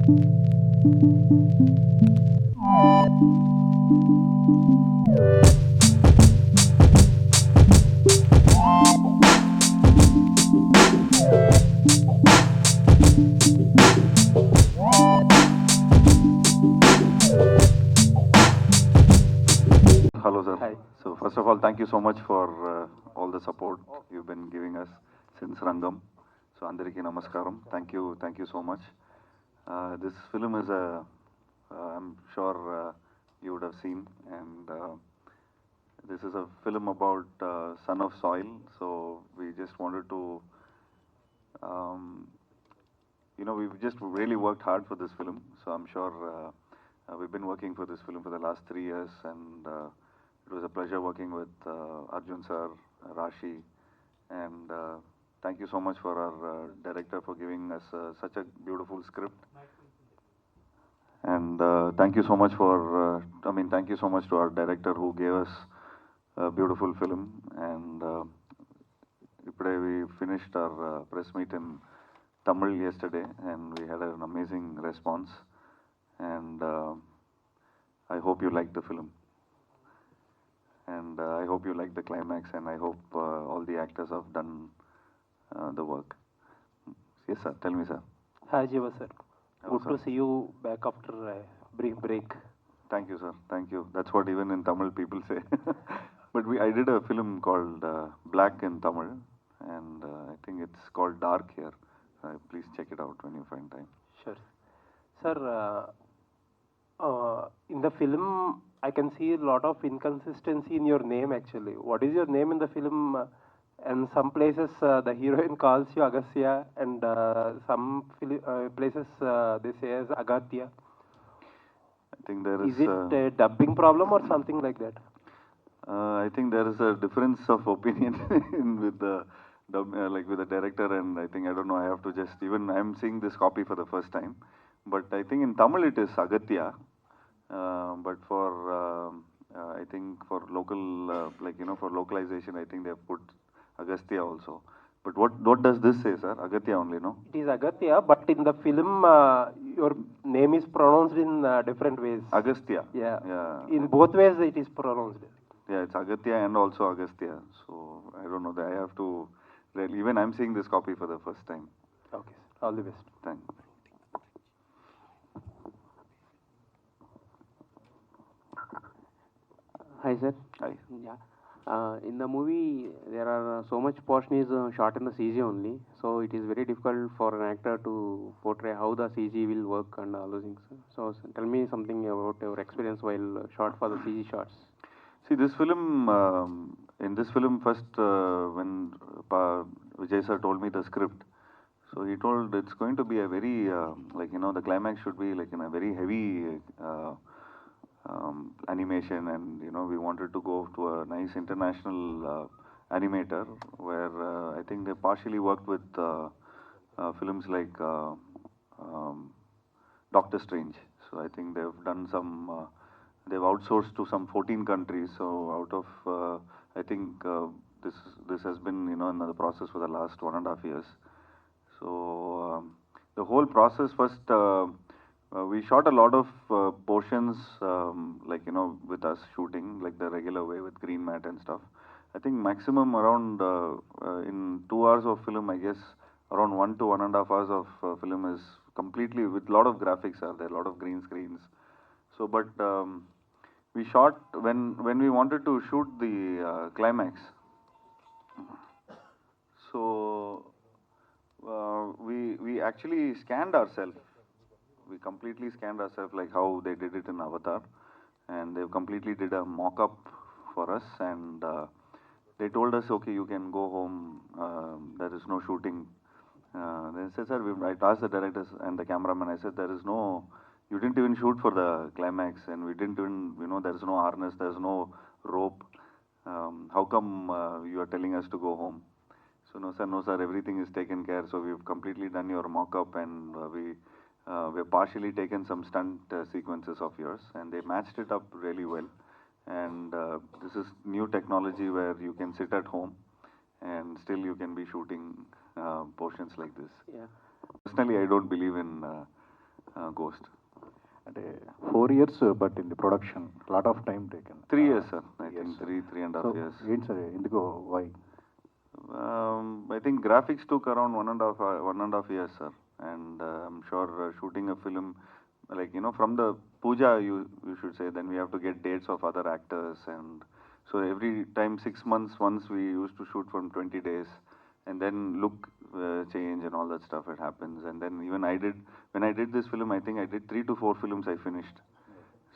Hello, sir. Hi. So, first of all, thank you so much for all the support you've been giving us since Rangam. So, Andariki Namaskaram. Thank you so much. This film is I'm sure you would have seen, and this is a film about Son of Soil. So, we just wanted to, um, we've just really worked hard for this film. So, I'm sure we've been working for this film for the last 3 years, and it was a pleasure working with Arjun sir, Rashi, and thank you so much for our director for giving us such a beautiful script. And thank you so much thank you so much to our director who gave us a beautiful film. And today we finished our press meet in Tamil yesterday, and we had an amazing response. And I hope you liked the film. And I hope you like the climax, and I hope all the actors have done the work. Yes, sir. Tell me, sir. Hi, Jiva sir. Hello, Good to sir. see you back after a brief break. Thank you, sir. Thank you. That's what even in Tamil people say. But I did a film called Black in Tamil, and I think it's called Dark here. Please check it out when you find time. Sure. Sir, in the film, I can see a lot of inconsistency in your name actually. What is your name in the film? And some places the heroine calls you Aghathiyaa, and some places they say as Aghathiyaa. I think there Is it a dubbing problem or something like that? I think there is a difference of opinion with the with the director, and I think I don't know. I have to just even I'm seeing this copy for the first time, but I think in Tamil it is Aghathiyaa, but for I think for local for localization, I think they have put Agastya also. But what does this say, sir? Aghathiyaa only, no? It is Aghathiyaa, but in the film, your name is pronounced in different ways. Agastya. Yeah. Yeah. In both ways, it is pronounced. Yeah, it's Aghathiyaa and also Agastya. So I don't know. I have to. Even I'm seeing this copy for the first time. Okay, sir. All the best. Thanks. Hi, sir. Hi. Yeah. In the movie, there are so much portion is shot in the CG only, so it is very difficult for an actor to portray how the CG will work and all those things. Tell me something about your experience while shot for the CG shots. See, this film, in this film, first, when Vijay sir told me the script, so he told it's going to be a very, the climax should be like in a very heavy animation, and, we wanted to go to a nice international animator where I think they partially worked with films like Doctor Strange. So I think they've done some. They've outsourced to some 14 countries. So out of, I think this has been in the process for the last 1.5 years. So the whole process first, we shot a lot of portions with us shooting like the regular way with green mat and stuff. I think maximum around in 2 hours of film, I guess around 1 to 1.5 hours of film is completely with a lot of graphics are there, a lot of green screens. So, but we shot when we wanted to shoot the climax. So we actually scanned ourselves. We completely scanned ourselves like how they did it in Avatar, and they completely did a mock-up for us, and they told us, okay, you can go home. There is no shooting. They said, sir, I asked the directors and the cameraman. I said, there is no. You didn't even shoot for the climax, and we didn't even, there is no harness, there's no rope. How come you are telling us to go home? So no sir, everything is taken care. So we've completely done your mock-up, and we've partially taken some stunt sequences of yours, and they matched it up really well. And this is new technology where you can sit at home, and still you can be shooting portions like this. Yeah. Personally, I don't believe in Ghost. అంటే 4 years, but in the production, lot of time taken. 3 years, sir. I Yes, think sir. three and a So half years. ఏంటి sir ఎందుకో why? I think graphics took around 1.5 years, sir. And I'm sure shooting a film, like, you know, from the puja, you should say, then we have to get dates of other actors. And so every time, 6 months once, we used to shoot from 20 days. And then look change and all that stuff, it happens. And then even when I did this film, I think I did 3 to 4 films I finished.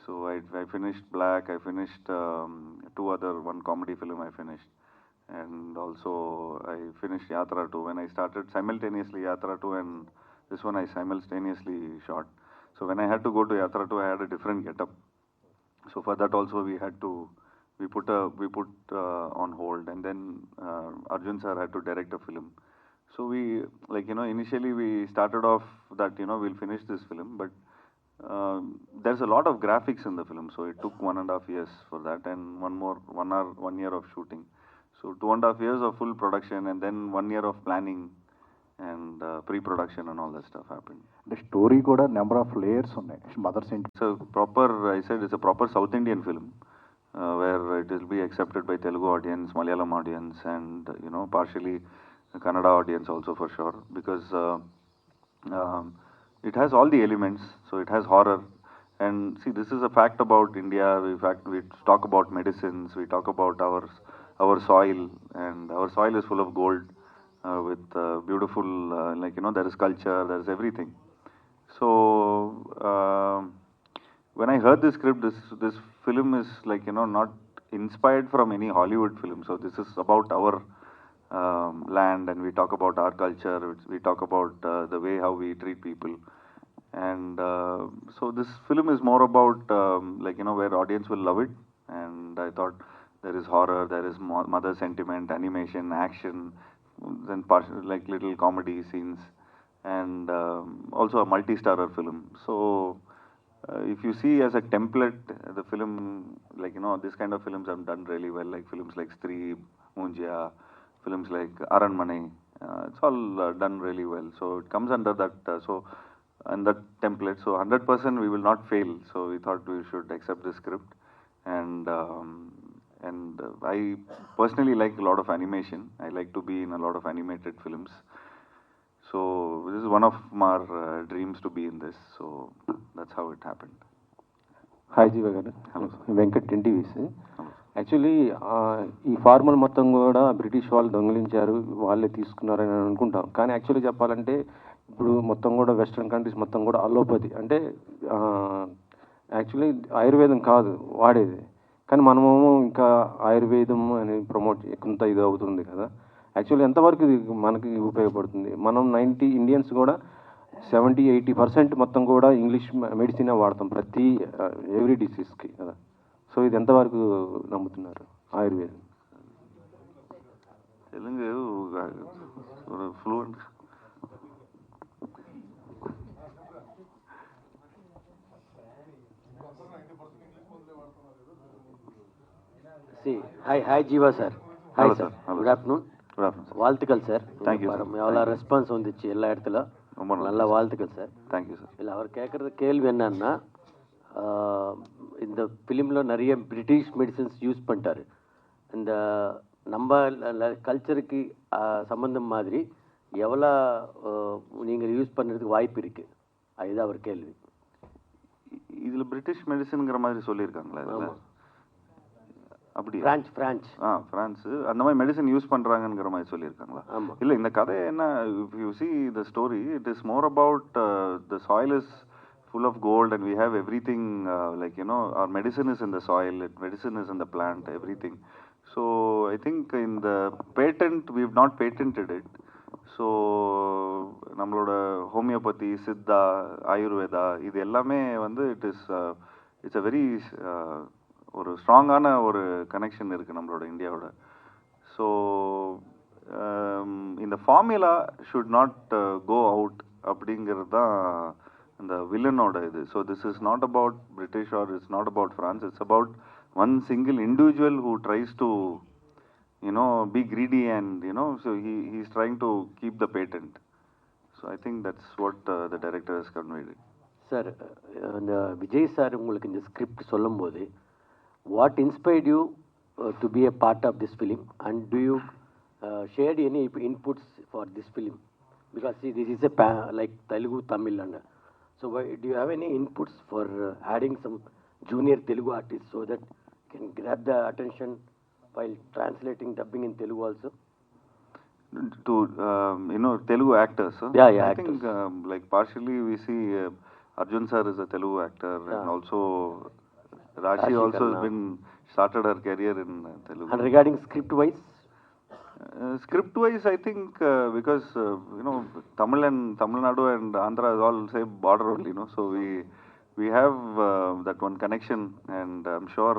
So I finished Black, I finished 1 comedy film I finished. And also I finished Yatra 2. When I started simultaneously Yatra 2 and this one, I simultaneously shot. So when I had to go to Yatra 2, I had a different getup. So for that also we put on hold, and then Arjun sir had to direct a film. So we, like, you know, initially we started off that, you know, we'll finish this film, but there's a lot of graphics in the film, so it took 1.5 years for that, and 1 year of shooting. So 2.5 years of full production, and then 1 year of planning and pre-production and all that stuff happened. The story కూడా number of layers ఉన్నాయి. Mother సెంట్ So proper, I said it's a proper South Indian film, where it will be accepted by Telugu audience, Malayalam audience, and, you know, partially Kannada audience also for sure, because um, it has all the elements. So it has horror, and see, this is a fact about India. We talk about medicines, we talk about our soil, and our soil is full of gold, with beautiful, like, you know, there is culture, there is everything. So when I heard this script, this film is, like, you know, not inspired from any Hollywood film. So this is about our land, and we talk about our culture. We talk about the way how we treat people, and so this film is more about, like, you know, where audience will love it. And I thought there is horror, there is mother sentiment, animation, action, then like little comedy scenes, and also a multi-starrer film. So if you see as a template, the film, like, you know, this kind of films have done really well, like films like Stree, Munjya, films like Aranmane, it's all done really well. So it comes under that, and that template. So 100% we will not fail. So we thought we should accept the script, and I personally like a lot of animation. I like to be in a lot of animated films. So this is one of our dreams to be in this. So that's how it happened. Hi జీవ గారు. Hello. Venkat ఇంటివీస్. Hello. Actually ఈ formal మొత్తం కూడా British వాళ్ళు దొంగిలించారు, వాళ్ళే తీసుకున్నారని అనుకుంటాం. కానీ యాక్చువల్లీ చెప్పాలంటే ఇప్పుడు మొత్తం కూడా వెస్ట్రన్ కంట్రీస్ మొత్తం కూడా అలోపతి అంటే యాక్చువల్లీ ఆయుర్వేదం కాదు వాడేది, కానీ మనము ఇంకా ఆయుర్వేదం అని ప్రమోట్ కొంత ఇది అవుతుంది కదా. యాక్చువల్లీ ఎంతవరకు ఇది మనకి ఉపయోగపడుతుంది? మనం 90 ఇండియన్స్ కూడా 70-80% మొత్తం కూడా ఇంగ్లీష్ మెడిసినే వాడతాం ప్రతి ఎవ్రీ డిసీజ్కి కదా. సో ఇది ఎంతవరకు నమ్ముతున్నారు ఆయుర్వేదం? Telugu fluent. Hi, Jiva sir. Hi Hello, sir. sir. Hello. Good afternoon. Good afternoon, sir. வாழ்த்துக்கள் சார். Thank you, sir. எவ்வளோ ரெஸ்பான்ஸ் வந்துச்சு எல்லா இடத்துல. ரொம்ப நல்ல வாழ்த்துக்கள் சார். Thank you, sir. இல்லை அவர் கேட்குறது கேள்வி என்னன்னா, இந்த ஃபிலிமில் நிறைய பிரிட்டிஷ் மெடிசன்ஸ் யூஸ் பண்ணிட்டாரு. இந்த நம்ம கல்ச்சருக்கு சம்மந்தம் மாதிரி எவ்வளோ நீங்கள் யூஸ் பண்ணுறதுக்கு வாய்ப்பு இருக்குது, அதுதான் அவர் கேள்வி. இதில் பிரிட்டிஷ் மெடிசனுங்கிற மாதிரி சொல்லியிருக்காங்களா இதில்? அப்படி பிரான்ஸ் அந்த மாதிரி மெடிசன் யூஸ் பண்றாங்கங்கிற மாதிரி சொல்லியிருக்காங்களா? இல்ல, இந்த கதை என்ன, if you see the story, it is more about the soil is full of gold and we have everything, like, you know, our medicine is in the soil, medicine is in the plant, everything. So I think in the patent we have not patented it. So நம்மளோட homeopathy, Siddha, Ayurveda, இது எல்லாமே வந்து it's a very ஒரு ஸ்ட்ராங்கான ஒரு connection இருக்குது நம்மளோட இந்தியாவோட. ஸோ இந்த formula should not go out அப்படிங்கிறது தான் இந்த வில்லனோட இது. So this is not about British or it's not about France, it's about one single individual who tries to, you know, be greedy, and, you know, so he's trying to keep the patent. So I think that's what the director has conveyed. Sir இந்த Vijay sir உங்களுக்கு இந்த script சொல்லும்போது what inspired you to be a part of this film, and do you shared any inputs for this film? Because see, this is like Telugu, Tamil, and so do you have any inputs for adding some junior Telugu artists so that can grab the attention while translating, dubbing in Telugu also? To Telugu actors, huh? Yeah, I actors. think like partially we see Arjun sir is a Telugu actor, and also Rashi also has Karna. been started her career in Telugu. And regarding script wise, Script wise, I think because Tamil and Tamil Nadu and Andhra is all same border only, so we have that one connection, and I'm sure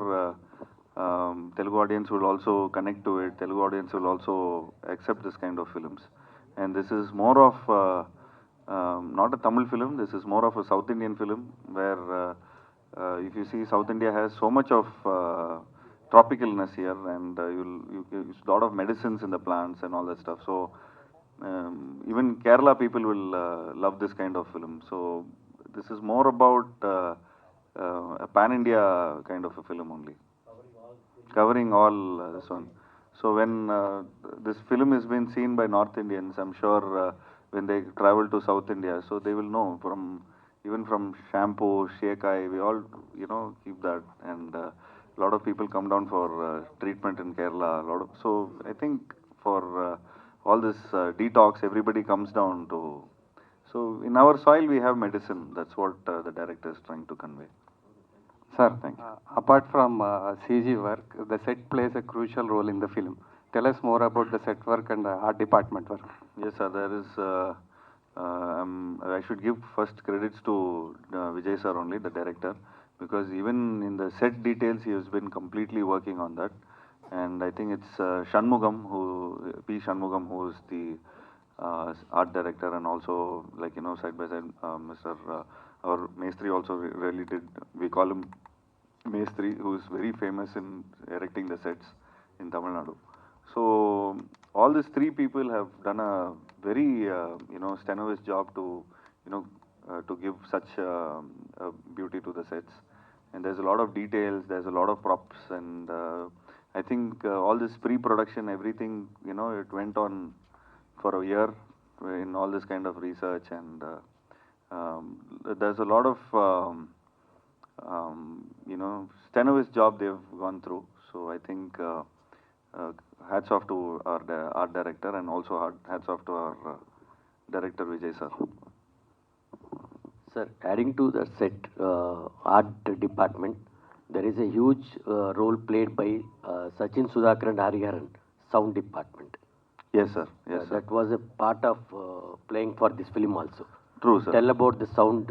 Telugu audience will also connect to it. Telugu audience will also accept this kind of films, and this is more of not a Tamil film. This is more of a South Indian film where if you see, South India has so much of tropicalness here, and you use a lot of medicines in the plants and all that stuff. So even Kerala people will love this kind of film. So this is more about a pan-India kind of a film only, covering all this one. So when this film is being seen by North Indians, I'm sure when they travel to South India, so they will know even from shampoo, shekai, we all keep that, and a lot of people come down for treatment in Kerala. So I think for all this detox, everybody comes down to. So in our soil we have medicine. That's what the director is trying to convey. Sir, Thank you. apart from CG work, the set plays a crucial role in the film. Tell us more about the set work and art department work. Yes, sir. There is. I should give first credits to Vijay sir only, the director, because even in the set details he has been completely working on that. And I think it's Shanmugam, P. Shanmugam, who is the art director, and also side by side Mr. Our Mestri also really did. We call him Mestri, who is very famous in erecting the sets in Tamil Nadu. So all these three people have done a very strenuous job to to give such beauty to the sets. And there's a lot of details, there's a lot of props, and I think all this pre-production, everything, it went on for a year in all this kind of research, and there's a lot of strenuous job they've gone through. So I think hats off to our art director, and also hats off to our director Vijay sir. sir, adding to the set art department, there is a huge role played by Sachin Sudhakar and Hariharan, sound department. Yes, sir. Yes, sir. That was a part of playing for this film also. True, sir. Tell about the sound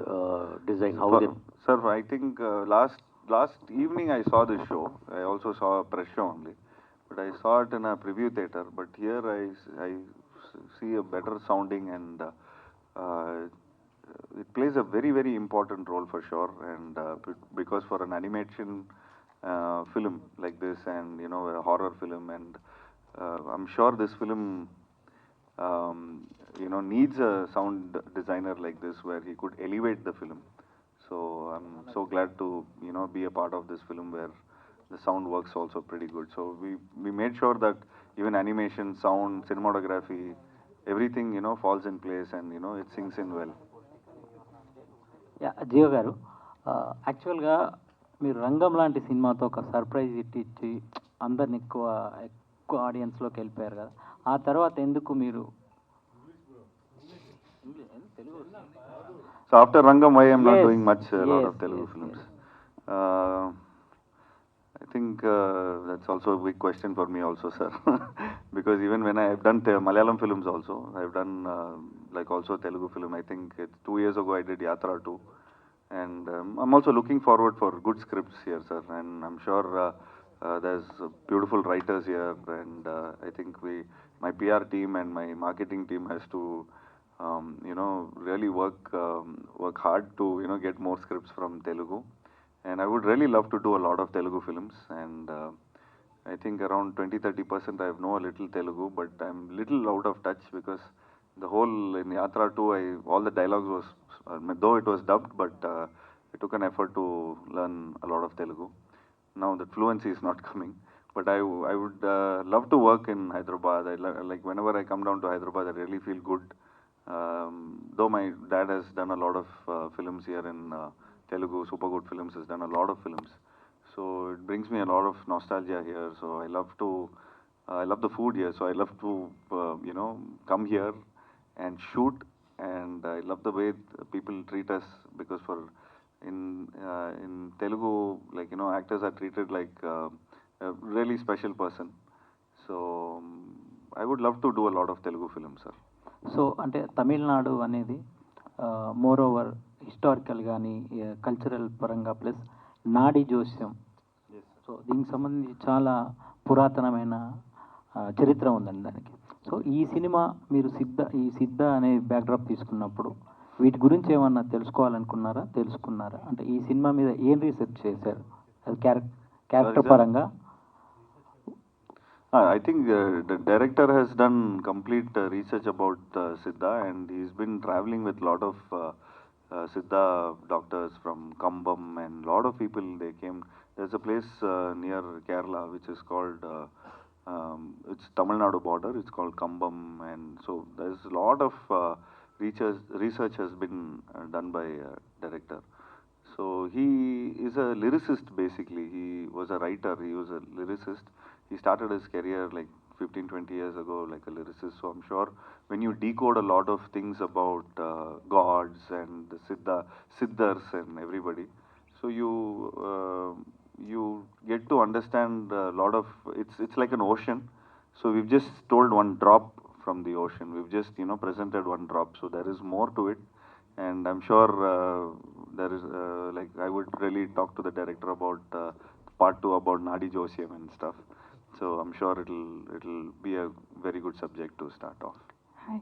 design, how they... Sir, I think last evening I saw this show. I also saw a press show only, but I saw it in a preview theater. But here I see a better sounding, and it plays a very, very important role for sure. And because for an animation film like this, and a horror film, and I'm sure this film needs a sound designer like this, where he could elevate the film. So I'm so glad to be a part of this film where the sound works also pretty good. So we made sure that even animation, sound, cinematography, everything falls in place, and it sinks in well. జీవ గారు, యాక్చువల్గా మీరు రంగం లాంటి సినిమాతో ఒక surprise ఇచ్చి అందరిని ఎక్కువ ఆడియన్స్లోకి వెళ్ళిపోయారు కదా, ఆ తర్వాత ఎందుకు మీరు... So after Rangam, why I'm not Yes, doing much a lot yes, of Telugu yes, films? I think that's also a big question for me also, sir. Because even when I've done Malayalam films also, I've done also Telugu film. I think 2 years ago I did Yatra 2. And I'm also looking forward for good scripts here, sir. And I'm sure there's beautiful writers here. And I think my PR team and my marketing team has to really work hard to get more scripts from Telugu. And I would really love to do a lot of Telugu films, and I think around 20-30% I know a little Telugu, but I'm little out of touch because the whole in Yatra 2 all the dialogues was though it was dubbed, but I took an effort to learn a lot of Telugu. Now that fluency is not coming, but I would love to work in Hyderabad. Like whenever I come down to Hyderabad, I really feel good. Though my dad has done a lot of films here in Telugu, super good films, has done a lot of films. So it brings me a lot of nostalgia here. So I love to, I love the food here. So I love to, come here and shoot. And I love the way people treat us, because in Telugu, actors are treated like a really special person. So I would love to do a lot of Telugu films, sir. So అంటే తమిళనాడు అనేది more over historical కానీ cultural పరంగా plus నాడి జోస్యం, so దీనికి సంబంధించి చాలా పురాతనమైన చరిత్ర ఉందండి దానికి. సో ఈ సినిమా మీరు సిద్ధ అనే బ్యాక్డ్రాప్ తీసుకున్నప్పుడు వీటి గురించి ఏమన్నా తెలుసుకున్నారా? అంటే ఈ సినిమా మీద ఏం రీసెర్చ్ చేశారు అది క్యారెక్టర్ పరంగా? I think the director has done complete research about Siddha, and he's been traveling with a lot of Siddha doctors from Kambam, and a lot of people, they came. There's a place near Kerala which is called, it's Tamil Nadu border, it's called Kambam, and so there's a lot of research has been done by director. So he is a lyricist basically. He was a writer, he was a lyricist. He started his career like 15-20 years ago like a lyricist. So I'm sure when you decode a lot of things about gods and the siddhars and everybody, so you get to understand a lot of, it's like an ocean. So we've just told one drop from the ocean. We've just presented one drop. So there is more to it, and I'm sure there is I would really talk to the director about part 2 about Nadi Joshyam and stuff. So I'm sure it'll be a very good subject to start off. Hi.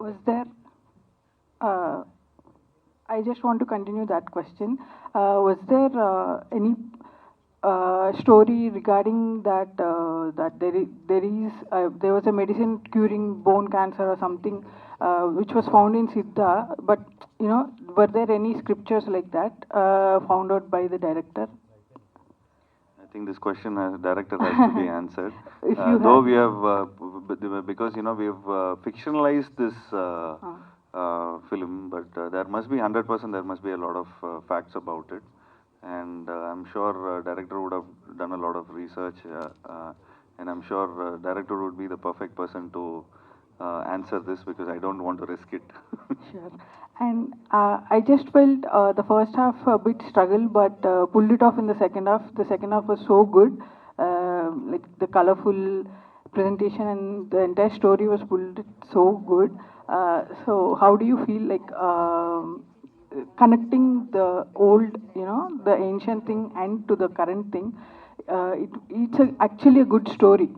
Was there? I just want to continue that question. Was there any story regarding that there was a medicine curing bone cancer or something which was found in Siddha, but were there any scriptures like that found out by the director? I think this question director has to be answered. Though we have, because we have fictionalized this film, but there must be 100%. There must be a lot of facts about it, and I'm sure director would have done a lot of research, and I'm sure director would be the perfect person to answer this, because I don't want to risk it. Sure. And I just felt the first half a bit struggle, but pulled it off in the second half. The second half was so good, like the colorful presentation and the entire story was pulled so good. So how do you feel like connecting the old, the ancient thing and to the current thing? It's actually a good story,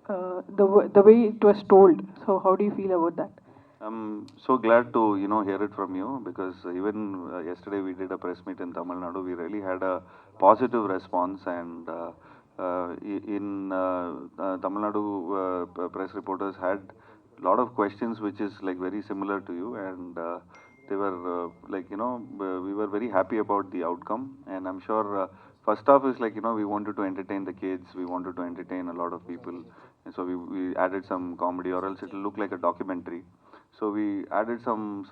the way it was told. So how do you feel about that? I'm so glad to hear it from you, because even yesterday we did a press meet in Tamil Nadu. We really had a positive response, and in Tamil Nadu press reporters had a lot of questions which is like very similar to you, and they were we were very happy about the outcome. And I'm sure first off is we wanted to entertain the kids, we wanted to entertain a lot of people, and so we added some comedy, or else it'll look like a documentary. So we added some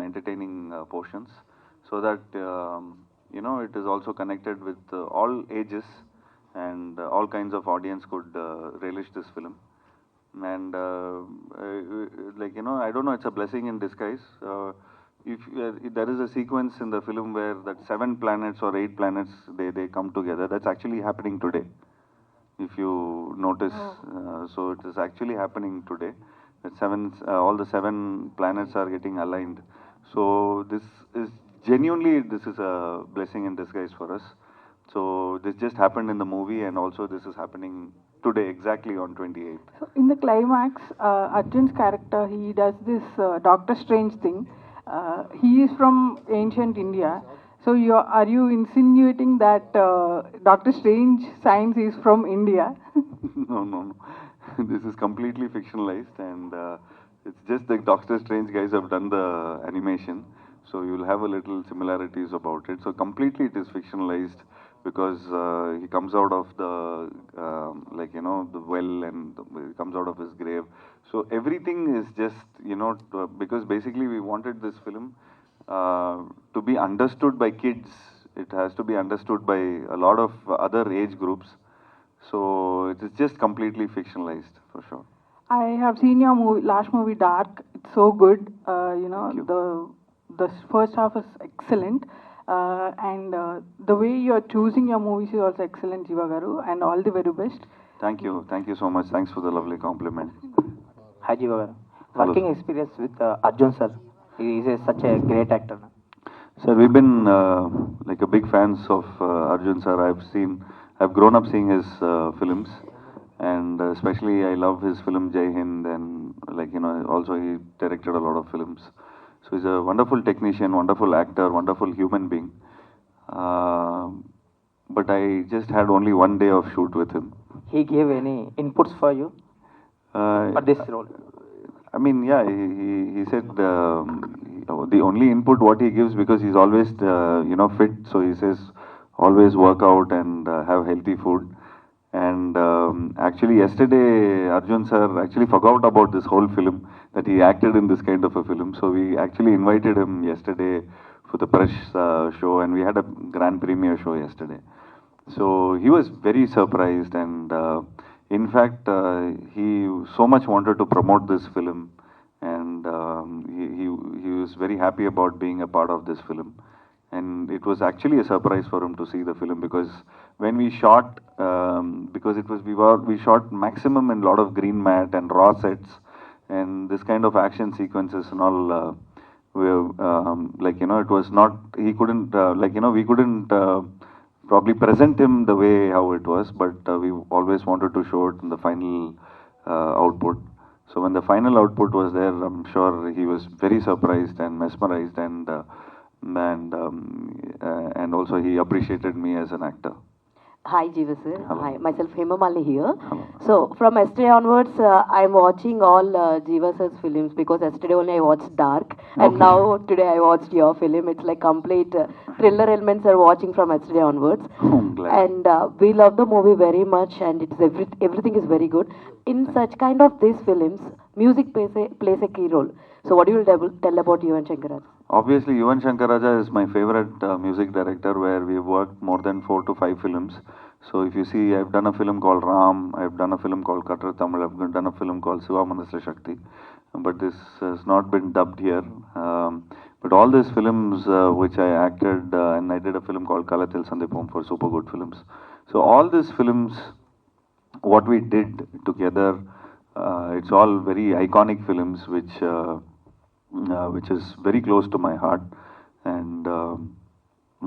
entertaining portions, so that it is also connected with all ages, and all kinds of audience could relish this film. And I don't know, it's a blessing in disguise. If there is a sequence in the film where that 7 planets or 8 planets they come together, that's actually happening today. If you notice, so it is actually happening today. All the 7 planets are getting aligned. So this is genuinely, this is a blessing in disguise for us. So this just happened in the movie, and also this is happening today, exactly on 28th. So in the climax, Arjun's character, he does this Doctor Strange thing. He is from ancient India. So are you insinuating that Doctor Strange science is from India? No. This is completely fictionalized, and It's just the Doctor Strange guys have done the animation, so you'll have a little similarities about it. So completely it is fictionalized because he comes out of the the well and he comes out of his grave. So everything is just because basically we wanted this film to be understood by kids. It has to be understood by a lot of other age groups. So it is just completely fictionalized for sure. I have seen your last movie, Dark. It's so good. Thank you. The first half is excellent, and the way you're choosing your movies is also excellent, Jiva Garu, and all the very best. Thank you so much. Thanks for the lovely compliment. Hi Jiva garu. Hello. Working experience with Arjun sir. He is such a great actor. Sir, we've been like a big fans of Arjun sir. I've grown up seeing his films, and especially I love his film Jai Hind, and also he directed a lot of films. So he's a wonderful technician, wonderful actor, wonderful human being. But I just had only one day of shoot with him. He gave any inputs for you for this role? I mean, yeah, he said the only input what he gives, because he's always fit, so he says always work out and have healthy food. And actually yesterday Arjun sir actually forgot about this whole film, that he acted in this kind of a film. So we actually invited him yesterday for the press show, and we had a grand premiere show yesterday. So he was very surprised, and in fact he so much wanted to promote this film, and he was very happy about being a part of this film. And it was actually a surprise for him to see the film, because when we shot, because we shot maximum in a lot of green mat and raw sets, and this kind of action sequences and all. It was not, he couldn't, we couldn't probably present him the way how it was, but we always wanted to show it in the final output. So when the final output was there, I'm sure he was very surprised and mesmerized, and also he appreciated me as an actor. Hi, Jiva sir. Hello. Hi, myself Hemamali here. Hello. So, from yesterday onwards, I'm watching all Jiva sir's films, because yesterday only I watched Dark, and Okay. now today I watched your film. It's like complete thriller elements are watching from yesterday onwards. I'm glad. And we love the movie very much, and it's everything is very good. In such kind of these films, music plays a key role. So, what do you tell about Yuvan Shankar Raja? Obviously, Yuvan Shankar Raja is my favorite music director, where we've worked more than 4 to 5 films. So if you see, I've done a film called Ram, I've done a film called Kattar Tamil, I've done a film called Siva Manasla Shakti, but this has not been dubbed here. But all these films which I acted, and I did a film called Kalathil Sandipom for Super Good Films. So all these films, what we did together, it's all very iconic films, which is very close to my heart. And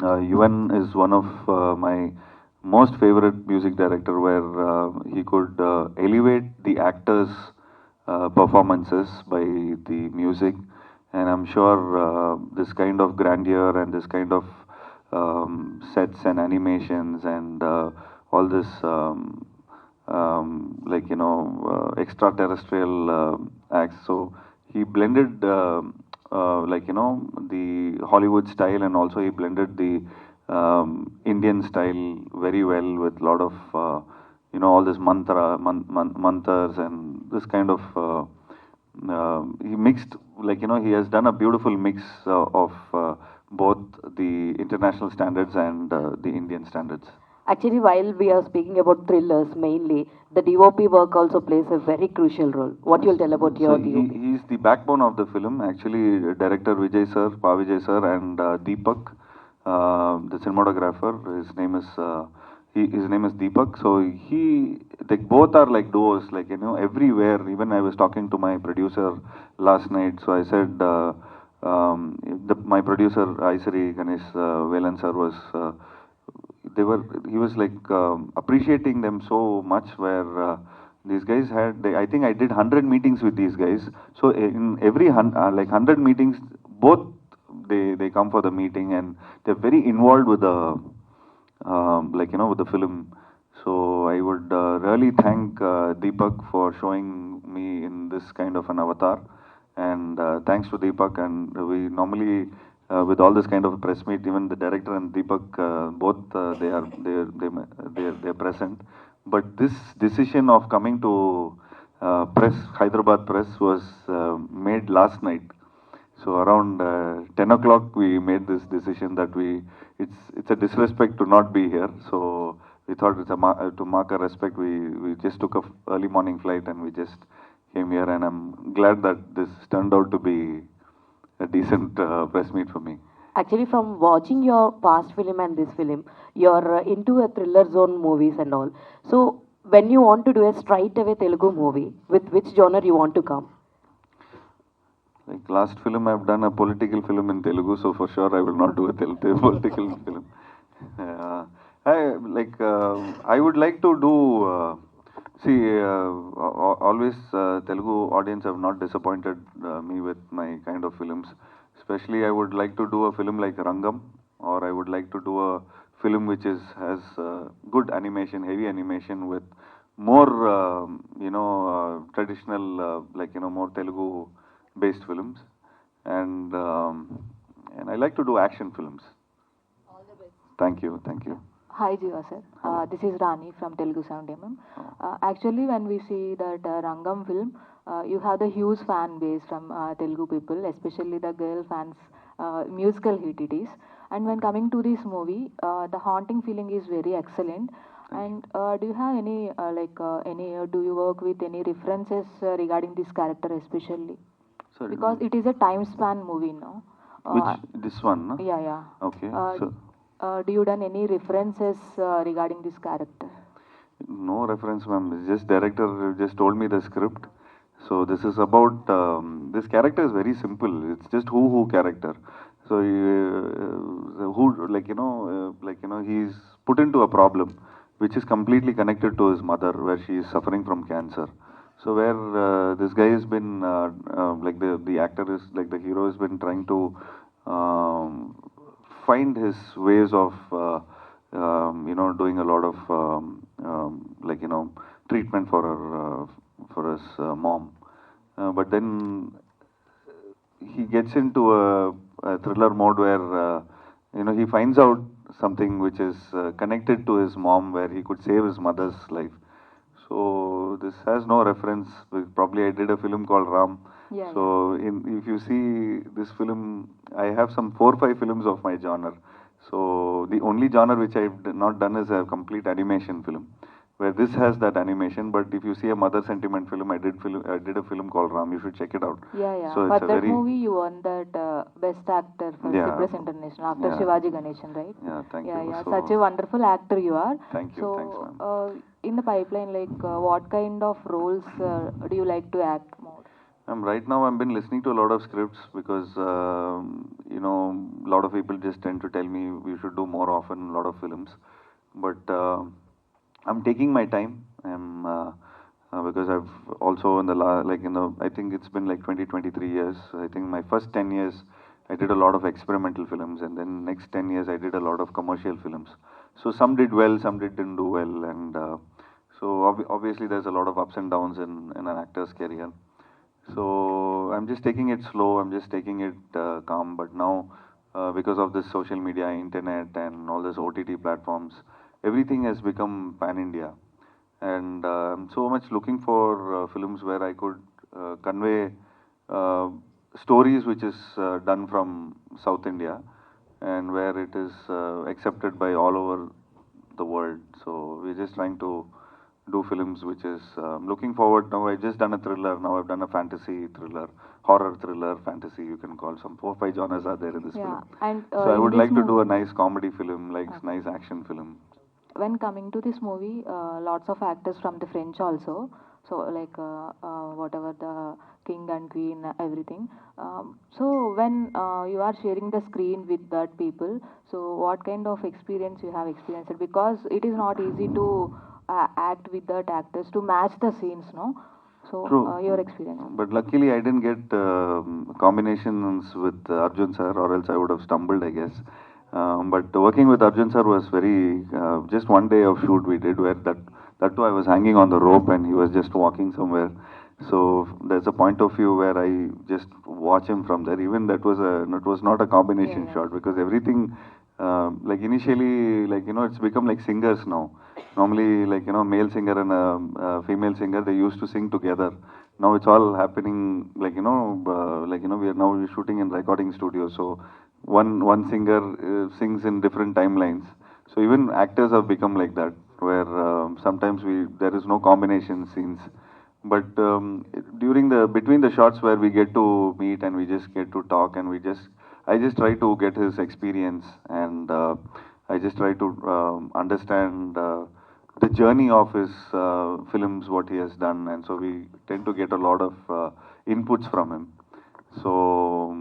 Yuvan is one of my most favorite music director, where he could elevate the actors' performances by the music. And I'm sure this kind of grandeur and this kind of sets and animations and all this extraterrestrial acts. So he blended the Hollywood style, and also he blended the Indian style very well, with a lot of all this mantras and this kind of he mixed, he has done a beautiful mix of both the international standards and the Indian standards. Actually, while we are speaking about thrillers mainly, the DOP work also plays a very crucial role. What you'll tell about your So DOP? he's the backbone of the film. Actually, director Vijay sir, Pa Vijay sir, and Deepak, the cinematographer. His name is Deepak. So both are like duos, everywhere. Even I was talking to my producer last night. So I said, my producer Aisari Ganesh Velan sir was. He was appreciating them so much, where these guys I think I did 100 meetings with these guys. So in every 100 meetings, both they come for the meeting, and they're very involved with the with the film. So I would really thank Deepak for showing me in this kind of an avatar. And thanks to Deepak, and we normally with all this kind of press meet, even the director and Deepak both they are present. But this decision of coming to press, Hyderabad press, was made last night. So around 10 o'clock we made this decision that it's a disrespect to not be here. So we thought to mark our respect, we just took a early morning flight and we just came here, and I'm glad that this turned out to be a decent press meet for me. Actually, from watching your past film and this film, you're into a thriller zone movies and all. So, when you want to do a straight away Telugu movie, with which genre you want to come? Like last film, I've done a political film in Telugu, so for sure I will not do a political film. I would like to do. Always Telugu audience have not disappointed me with my kind of films. Especially, I would like to do a film like Rangam, or I would like to do a film which has good animation, heavy animation with more, traditional, more Telugu-based films, and I like to do action films. Thank you, thank you. Hi Jiva sir, this is Rani from Telugu Sound MM. Actually, when we see that Rangam film, you have the huge fan base from Telugu people, especially the girl fans. Musical hit it is. And when coming to this movie, the haunting feeling is very excellent. And do you have any do you work with any references regarding this character especially? Sorry, because it is a time span movie, no? This one? No? Yeah. Okay. Do you done any references regarding this character? No reference, ma'am. Just director just told me the script. So this is about this character is very simple. It's just who character. So he's put into a problem which is completely connected to his mother, where she is suffering from cancer. So where this guy has been the actor is like the hero has been trying to find his ways of doing a lot of treatment for his mom, but then he gets into a thriller mode where he finds out something which is connected to his mom, where he could save his mother's life. So this has no reference. Probably I did a film called Ram. Yeah, so if you see this film, I have some 4 or 5 films of my genre. So the only genre which I've not done is a complete animation film, where this has that animation. But if you see a mother sentiment film, I did a film called Ram. You should check it out. Yeah. So but it's a that very movie you won that best actor for Cyprus International after Yeah. Shivaji Ganeshan, right? Yeah, thank you. Yeah. So, Such a wonderful actor you are. Thank you. So Thanks, ma'am. in the pipeline, what kind of roles do you like to act more? Right now I've been listening to a lot of scripts because a lot of people just tend to tell me we should do more often a lot of films, but I'm taking my time. Because I've also in the I think it's been like 23 years. I think my first 10 years I did a lot of experimental films, and then next 10 years I did a lot of commercial films. So some did well, some didn't do well, and so obviously there's a lot of ups and downs in an actor's career. So I'm just taking it slow, I'm just taking it calm. But now, because of this social media, internet, and all these OTT platforms, everything has become pan-India. And I'm so much looking for films where I could convey stories which is done from South India, and where it is accepted by all over the world. So we're just trying to do films which is looking forward. Now I've just done a thriller, now I've done a fantasy thriller, horror thriller, fantasy, you can call. Some 4 or 5 genres are there in this film. And So I would like to do a nice comedy film, nice action film. When coming to this movie, lots of actors from the French also. So whatever the king and queen, everything. So when you are sharing the screen with that people, so what kind of experience you have experienced? Because it is not easy to act with that actors to match the scenes, no? So True. Your experience. But luckily I didn't get combinations with Arjun sir, or else I would have stumbled, I guess. But working with Arjun sir was very, just one day of shoot we did, where that too I was hanging on the rope and he was just walking somewhere. So there's a point of view where I just watch him from there. Even that was it was not a combination shot because everything, like initially, like it's become like singers now. Normally, like male singer and a female singer, they used to sing together. Now it's all happening like we are now shooting in recording studios. So one singer sings in different timelines. So even actors have become like that, where sometimes there is no combination scenes. But during the between the shots where we get to meet and we just get to talk and I just try to get his experience and I just try to understand the journey of his films, what he has done, and so we tend to get a lot of inputs from him. So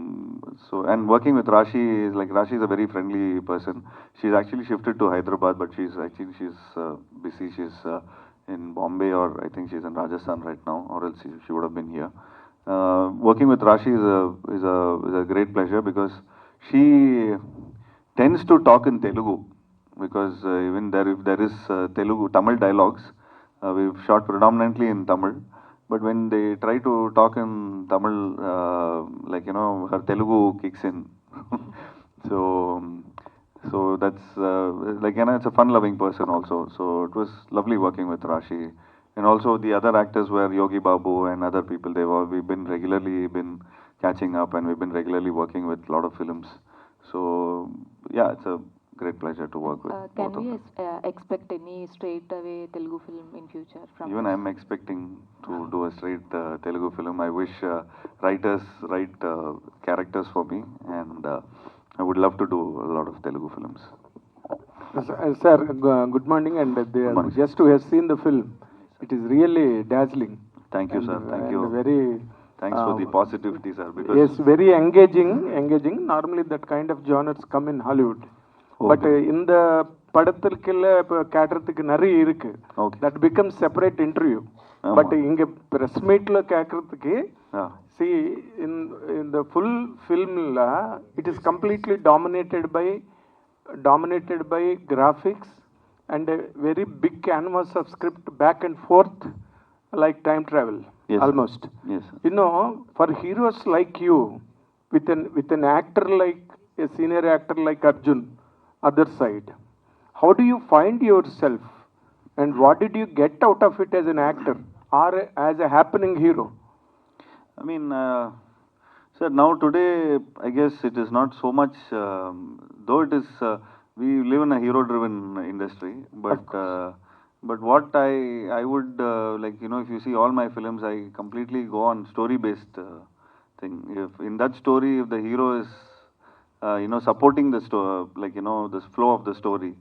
and working with Rashi is like Rashi is a very friendly person. She's actually shifted to Hyderabad, but she's busy. She's in Bombay, or I think she's in Rajasthan right now, or else she would have been here. Working with Rashi is a great pleasure because she tends to talk in Telugu because even there is Tamil dialogues. We've shot predominantly in Tamil, but when they try to talk in Tamil, her Telugu kicks in. so that's it's a fun-loving person also. So it was lovely working with Rashi, and also the other actors were Yogi Babu and other people. We've been regularly catching up, and we've been regularly working with a lot of films. So yeah, it's a great pleasure to work with. Can we expect any straight away Telugu film in future from Even I'm expecting to do a straight Telugu film. I wish writers write characters for me, and I would love to do a lot of Telugu films. Sir, good morning, and just to have seen the film, it is really dazzling. Thank you, sir. Thank you. Thanks for the positivity, sir. Because yes, very engaging. Normally that kind of genres come in Hollywood. But in the படத்திற்குள்ள இப்போ கேட்கறதுக்கு நிறைய இருக்கு. That becomes separate interview. But இங்க press meetல கேட்கறதுக்கு see in the full film it is completely dominated by graphics and a very big canvas of script back and forth like time travel. Yes, almost. Yes. You know, for heroes like you, with an actor like a senior actor like Arjun, other side, how do you find yourself, and what did you get out of it as an actor or as a happening hero? I mean, sir, now today, I guess it is not so much, though it is, we live in a hero-driven industry, but what I would, if you see all my films, I completely go on story-based thing. If in that story, if the hero is, supporting the story, the flow of the story,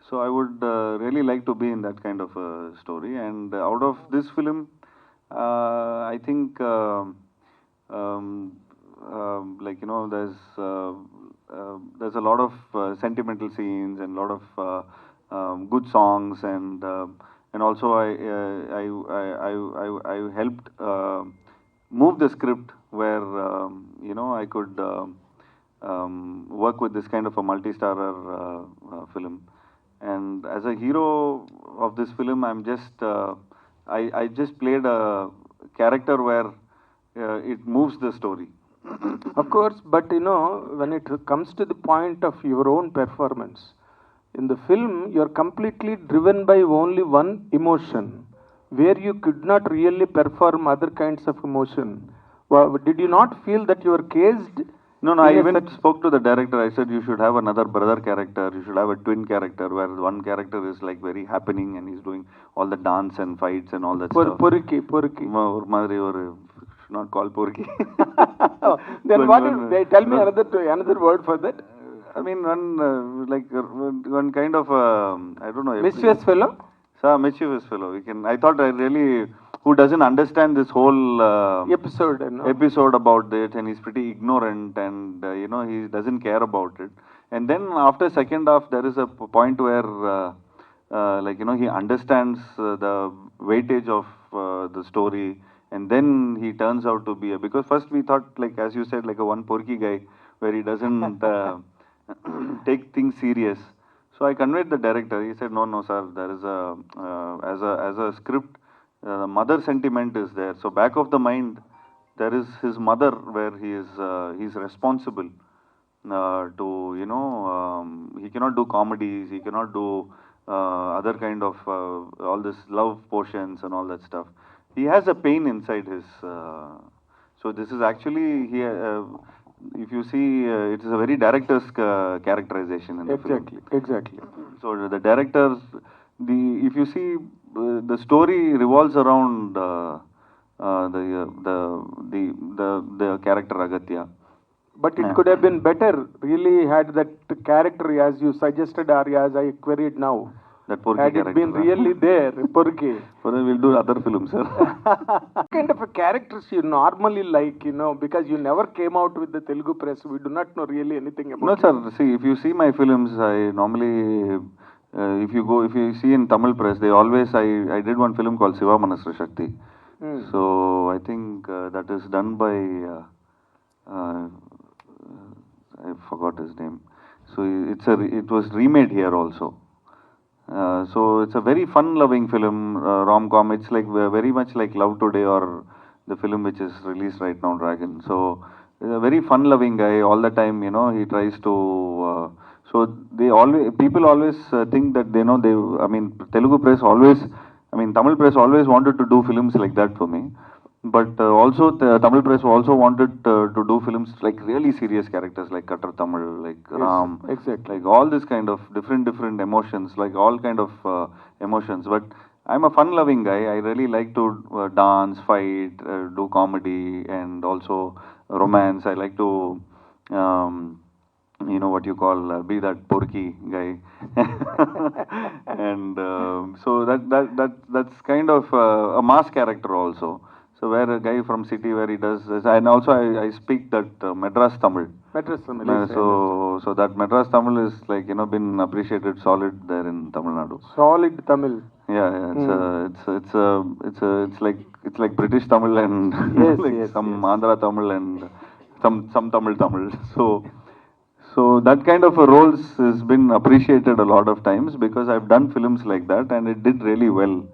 so I would really like to be in that kind of a story. And out of this film, I think, there's a lot of sentimental scenes and a lot of good songs, and also I helped move the script where I could work with this kind of a multi-starrer film. And as a hero of this film, I'm just I just played a character where it moves the story. Of course, but when it comes to the point of your own performance, in the film, you're completely driven by only one emotion, where you could not really perform other kinds of emotion. Well, did you not feel that you were caged? No, I even spoke to the director. I said, you should have another brother character. You should have a twin character where one character is like very happening and he's doing all the dance and fights and all that stuff. Porky. Should not call Porky. Then they tell me another word for that? I mean, one kind of, I don't know. Mischievous fellow? Sir, mischievous fellow. I thought who doesn't understand this whole episode about it, and he's pretty ignorant, and he doesn't care about it. And then after second half, there is a point where he understands the weightage of the story, and then he turns out to be because first we thought, as you said, like a one porky guy where he doesn't take things serious. So I conveyed the director. He said, no, sir, there is as a script, the mother sentiment is there. So back of the mind, there is his mother, where he's responsible to, you know, he cannot do comedies, he cannot do other kind of all this love potions and all that stuff. He has a pain inside his. So this is actually if you see, it is a very director's characterization in the film. Exactly. So the director, if you see, the story revolves around the character Aghathiyaa. But it could have been better, really, had that character, as you suggested, or as I queried now. That Porky had character. It been really there, Porky. Well, then we'll do other films, sir. What kind of a characters you normally like, you know, because you never came out with the Telugu press, we do not know really anything about No, sir. See, if you see my films, I normally, if you see in Tamil press, they always, I did one film called Siva Manasra Shakti. So I think that is done by, I forgot his name. So it was remade here also. So it's a very fun-loving film, rom-com. It's like very much like Love Today or the film which is released right now, Dragon. So he's a very fun-loving guy. All the time, you know, he tries to. So people always think that I mean, Telugu press always, I mean, Tamil press always wanted to do films like that for me. But also, the Tamil press also wanted to do films like really serious characters like Kattar Tamil, like Ram, exactly. like all this kind of different emotions, like all kind of emotions. But I'm a fun-loving guy. I really like to dance, fight, do comedy, and also romance. I like to, you know what you call, be that porky guy. And so that's kind of a mass character also. So where a guy from city where he does this, and also I speak that Madras Tamil. Madras Tamil. So that Madras Tamil is like, you know, been appreciated solid there in Tamil Nadu. Solid Tamil. Yeah. It's like British Tamil and some Andhra Tamil and some Tamil. So that kind of a roles has been appreciated a lot of times because I've done films like that and it did really well.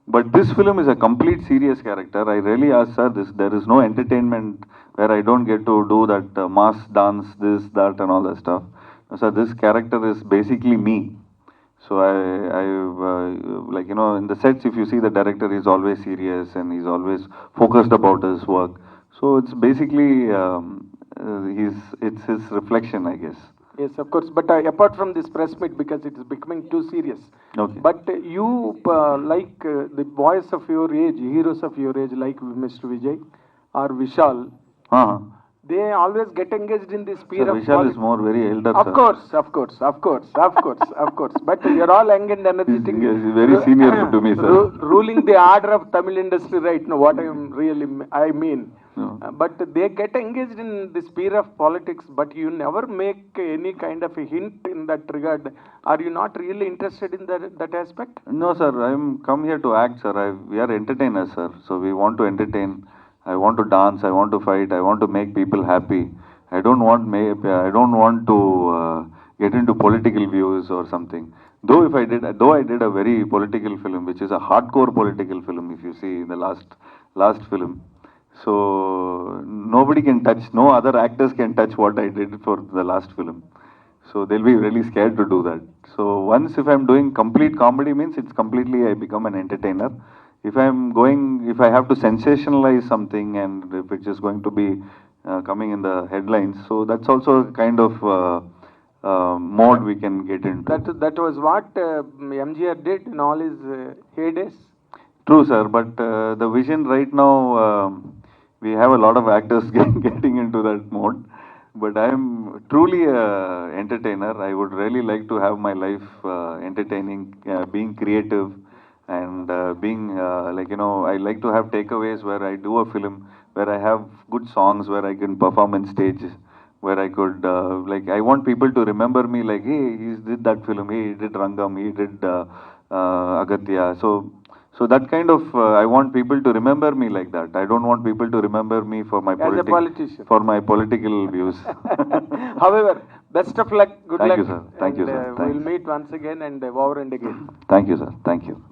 But this film is a complete serious character. I really ask, sir, there is no entertainment where I don't get to do that mass dance, this, that, and all that stuff. So this character is basically me. So like, you know, in the sets, if you see the director is always serious and he's always focused about his work. So it's basically, it's his reflection, I guess. Yes, of course. But apart from this press meet, because it is becoming too serious. Okay. But you like the boys of your age, heroes of your age, like Mr. Vijay or Vishal. They always get engaged in the sphere of Vishal is more very elder. Of course. But you're all young and energetic. Yes, he's very senior to me, sir. Ruling the order of Tamil industry right now. What I mean. But they get engaged in the sphere of politics, but you never make any kind of a hint in that regard. Are you not really interested in that aspect? No, sir. I'm come here to act, sir. We are entertainers, sir. So we want to entertain. I want to dance. I want to fight. I want to make people happy. I don't want to get into political views or something. Though I did a very political film, which is a hardcore political film. If you see in the last film. So nobody can touch, no other actors can touch what I did for the last film. So they'll be really scared to do that. So once if I'm doing complete comedy means it's completely I become an entertainer. If I have to sensationalize something and if it's just going to be coming in the headlines, so that's also a kind of mode we can get into. That was what MGR did in all his heydays. True, sir, but the vision right now, we have a lot of actors getting into that mode. But I am truly an entertainer. I would really like to have my life entertaining, being creative, and being like, you know, I like to have takeaways where I do a film, where I have good songs, where I can perform on stage, where I could, like, I want people to remember me like, hey, he did that film, hey, he did Rangam, he did Aghathiyaa. So that kind of, I want people to remember me like that. I don't want people to remember me for my political views. However, best of luck, good luck. Thank you, sir. Thank you, sir. We'll meet once again and over and again. Thank you, sir. Thank you.